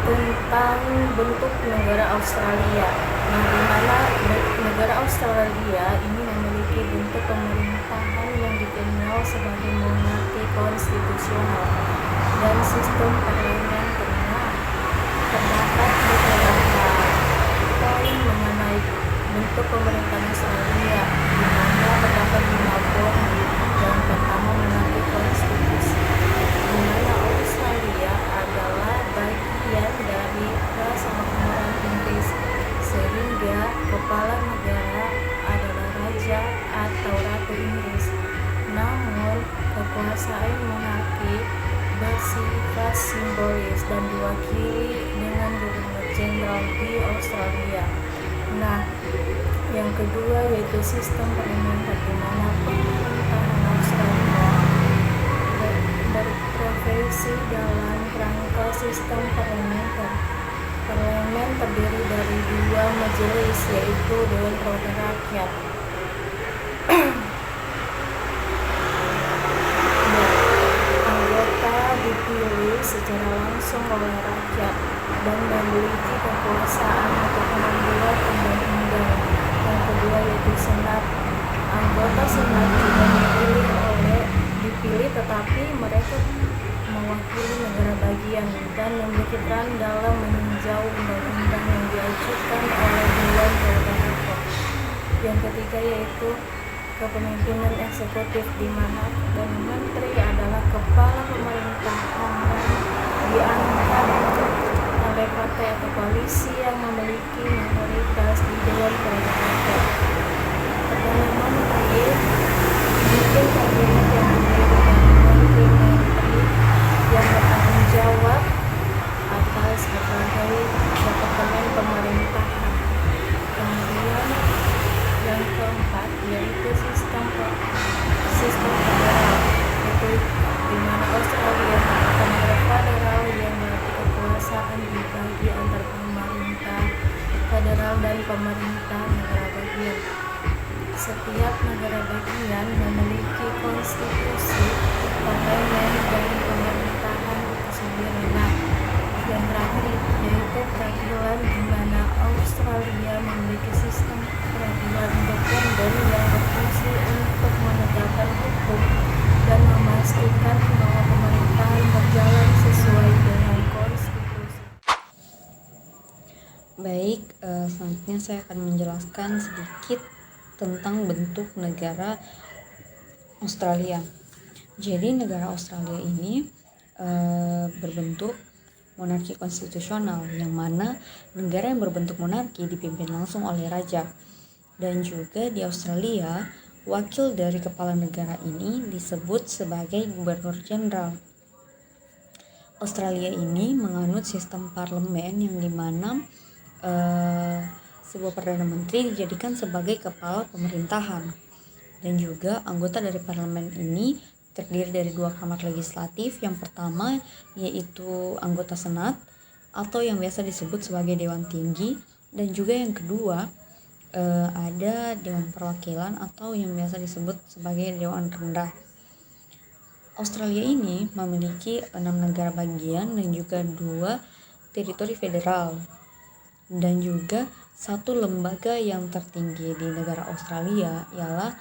tentang bentuk negara Australia. Nah, di mana negara Australia ini memiliki bentuk pemerintahan yang dikenal sebagai monarki konstitusional dan sistem parlementer. Terdapat beberapa poin mengenai bentuk pemerintahan Australia, di mana terdapat 5 poin. Yang pertama, monarki konstitusi, di mana Australia adalah bagian dari Kesemakmuran Inggris, sehingga kepala negara adalah raja atau ratu Inggris. Namun, kekuasaan monarki bersifat simbolis dan diwakili dengan gubernur jenderal di Australia. Nah, yang kedua yaitu sistem parlementer, di mana pemerintahan Australia berprofesi dalam kerangka sistem parlementer. Parlemen terdiri dari 2 majelis, yaitu Dewan Perwakilan Rakyat dipilih secara langsung oleh rakyat dan memiliki kekuasaan untuk membuat undang-undang. Yang kedua yaitu Senat. Anggota Senat juga dipilih tetapi mereka mewakili negara bagian dan memiliki peran dalam meninjau undang-undang yang diajukan oleh Dewan Perwakilan Rakyat. Yang ketiga yaitu kepemimpinan eksekutif, di mana Perdana Menteri adalah kepala pemerintahan dan diangkat oleh partai atau koalisi yang memiliki mayoritas di Dewan Perwakilan Rakyat. Perdana Menteri memimpin kabinet yang terdiri dari menteri-menteri yang bertanggung jawab atas berbagai departemen pemerintahan. Kemudian yang keempat yaitu sistem federal, yaitu di mana Australia merupakan negara federal yang berarti kekuasaan dibagi antar pemerintah federal dan pemerintah negara bagian. Setiap negara bagian memiliki konstitusi, parlemen, dan pemerintahan itu sendiri. Nah, yang terakhir yaitu peradilan, di mana Australia memiliki sistem peradilan independen yang berfungsi untuk menegakkan hukum dan memastikan bahwa pemerintahan berjalan sesuai dengan konstitusi. Baik, selanjutnya saya akan menjelaskan sedikit tentang bentuk negara Australia. Jadi negara Australia ini berbentuk monarki konstitusional, yang mana negara yang berbentuk monarki dipimpin langsung oleh raja. Dan juga di Australia, wakil dari kepala negara ini disebut sebagai gubernur jenderal. Australia ini menganut sistem parlemen yang dimana sebuah perdana menteri dijadikan sebagai kepala pemerintahan. Dan juga anggota dari parlemen ini terdiri dari 2 kamar legislatif. Yang pertama yaitu anggota Senat atau yang biasa disebut sebagai Dewan Tinggi, dan juga yang kedua ada Dewan Perwakilan atau yang biasa disebut sebagai Dewan Rendah. Australia ini memiliki 6 negara bagian dan juga 2 teritori federal, dan juga 1 lembaga yang tertinggi di negara Australia ialah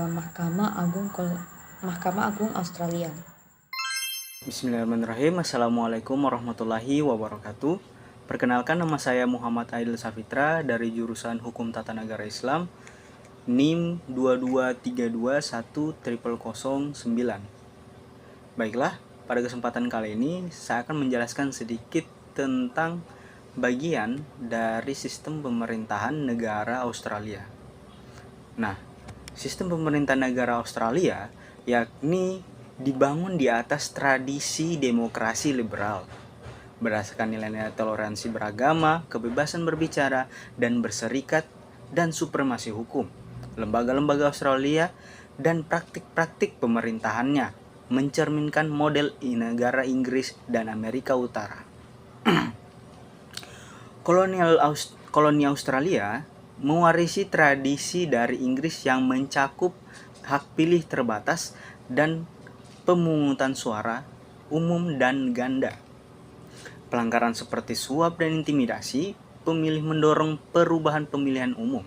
Mahkamah Agung Australia. Bismillahirrahmanirrahim. Assalamualaikum warahmatullahi wabarakatuh. Perkenalkan, nama saya Muhammad Aidil Safitra dari jurusan Hukum Tata Negara Islam, NIM 223210009. Baiklah, pada kesempatan kali ini saya akan menjelaskan sedikit tentang bagian dari sistem pemerintahan negara Australia. Nah, sistem pemerintahan negara Australia yakni dibangun di atas tradisi demokrasi liberal, berdasarkan nilai-nilai toleransi beragama, kebebasan berbicara dan berserikat, dan supremasi hukum. Lembaga-lembaga Australia dan praktik-praktik pemerintahannya mencerminkan model negara Inggris dan Amerika Utara. Koloni Australia mewarisi tradisi dari Inggris yang mencakup hak pilih terbatas dan pemungutan suara umum dan ganda. pelanggaran seperti suap dan intimidasi, pemilih mendorong perubahan pemilihan umum.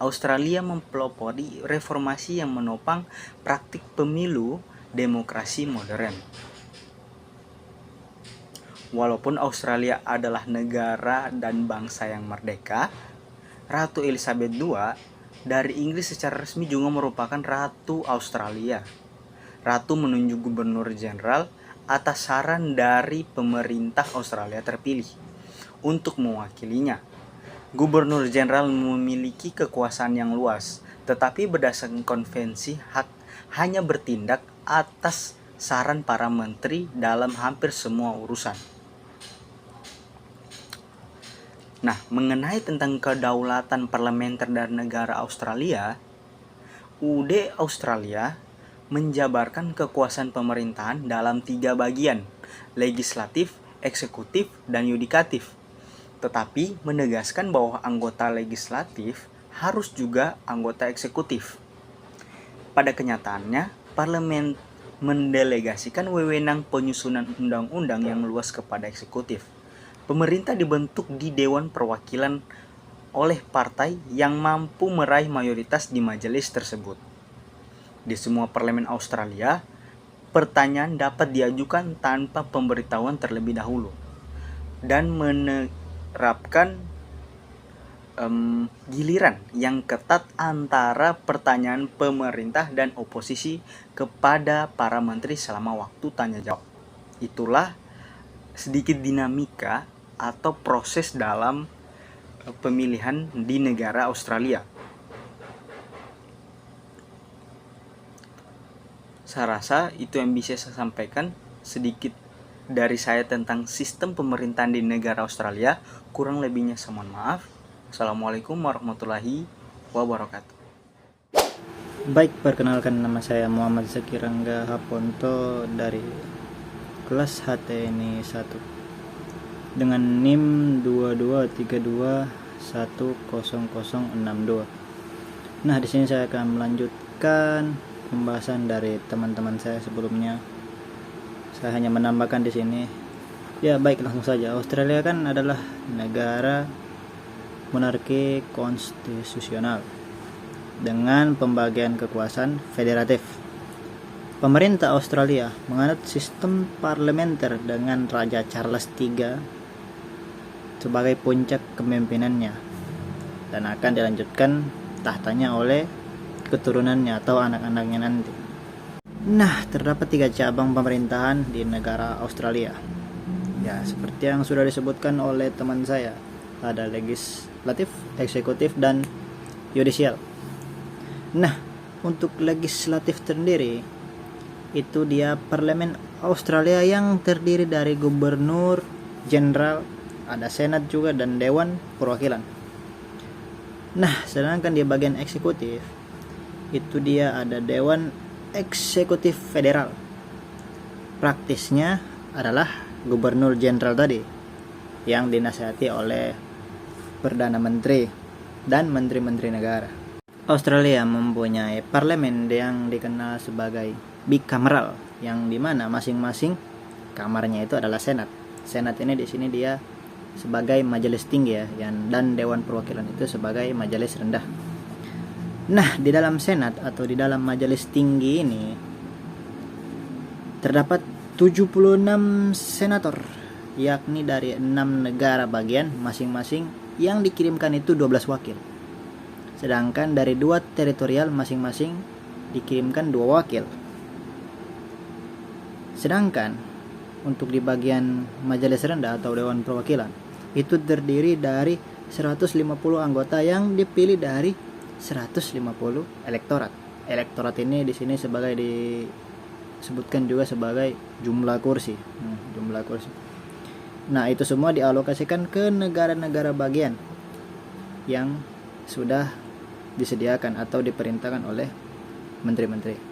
Australia mempelopori reformasi yang menopang praktik pemilu demokrasi modern. Walaupun Australia adalah negara dan bangsa yang merdeka, Ratu Elizabeth II dari Inggris secara resmi juga merupakan Ratu Australia. Ratu menunjuk gubernur jenderal atas saran dari pemerintah Australia terpilih untuk mewakilinya. Gubernur jenderal memiliki kekuasaan yang luas, tetapi berdasarkan konvensi hanya bertindak atas saran para menteri dalam hampir semua urusan. Nah, mengenai tentang kedaulatan parlementer dari negara Australia, UD Australia menjabarkan kekuasaan pemerintahan dalam 3 bagian, legislatif, eksekutif, dan yudikatif. Tetapi menegaskan bahwa anggota legislatif harus juga anggota eksekutif. Pada kenyataannya, parlemen mendelegasikan wewenang penyusunan undang-undang yang luas kepada eksekutif. Pemerintah dibentuk di Dewan Perwakilan oleh partai yang mampu meraih mayoritas di majelis tersebut. Di semua parlemen Australia, pertanyaan dapat diajukan tanpa pemberitahuan terlebih dahulu dan menerapkan giliran yang ketat antara pertanyaan pemerintah dan oposisi kepada para menteri selama waktu tanya jawab. Itulah sedikit dinamika atau proses dalam pemilihan di negara Australia. Saya rasa itu yang bisa saya sampaikan sedikit dari saya tentang sistem pemerintahan di negara Australia. Kurang lebihnya saya mohon maaf. Assalamualaikum warahmatullahi wabarakatuh. Baik, perkenalkan, nama saya Muhammad Zaki Rangga Haponto dari kelas HTNI 1 dengan NIM 2232100062. Nah, di sini saya akan melanjutkan pembahasan dari teman-teman saya sebelumnya. Saya hanya menambahkan di sini. Ya, baik, langsung saja. Australia kan adalah negara monarki konstitusional dengan pembagian kekuasaan federatif. Pemerintah Australia menganut sistem parlementer dengan Raja Charles III sebagai puncak kepemimpinannya dan akan dilanjutkan tahtanya oleh keturunannya atau anak-anaknya nanti. Nah, terdapat 3 cabang pemerintahan di negara Australia. Ya, seperti yang sudah disebutkan oleh teman saya, ada legislatif, eksekutif, dan yudisial. Nah, untuk legislatif sendiri, itu dia parlemen Australia yang terdiri dari gubernur jenderal, ada senat juga, dan dewan perwakilan. Nah, sedangkan di bagian eksekutif, itu dia ada dewan eksekutif federal. Praktisnya adalah gubernur jenderal tadi yang dinasihati oleh Perdana Menteri dan menteri-menteri negara. Australia mempunyai parlemen yang dikenal sebagai bikameral, yang dimana masing-masing kamarnya itu adalah senat. Senat ini di sini dia sebagai majelis tinggi ya, dan dewan perwakilan itu sebagai majelis rendah. Nah, di dalam senat atau di dalam majelis tinggi ini terdapat 76 senator, yakni dari 6 negara bagian masing-masing, yang dikirimkan itu 12 wakil. Sedangkan dari 2 teritorial masing-masing dikirimkan 2 wakil. Sedangkan untuk di bagian majelis rendah atau dewan perwakilan, itu terdiri dari 150 anggota yang dipilih dari 150 elektorat. Elektorat ini di sini sebagai disebutkan juga sebagai jumlah kursi. Jumlah kursi. Nah, itu semua dialokasikan ke negara-negara bagian yang sudah disediakan atau diperintahkan oleh menteri-menteri.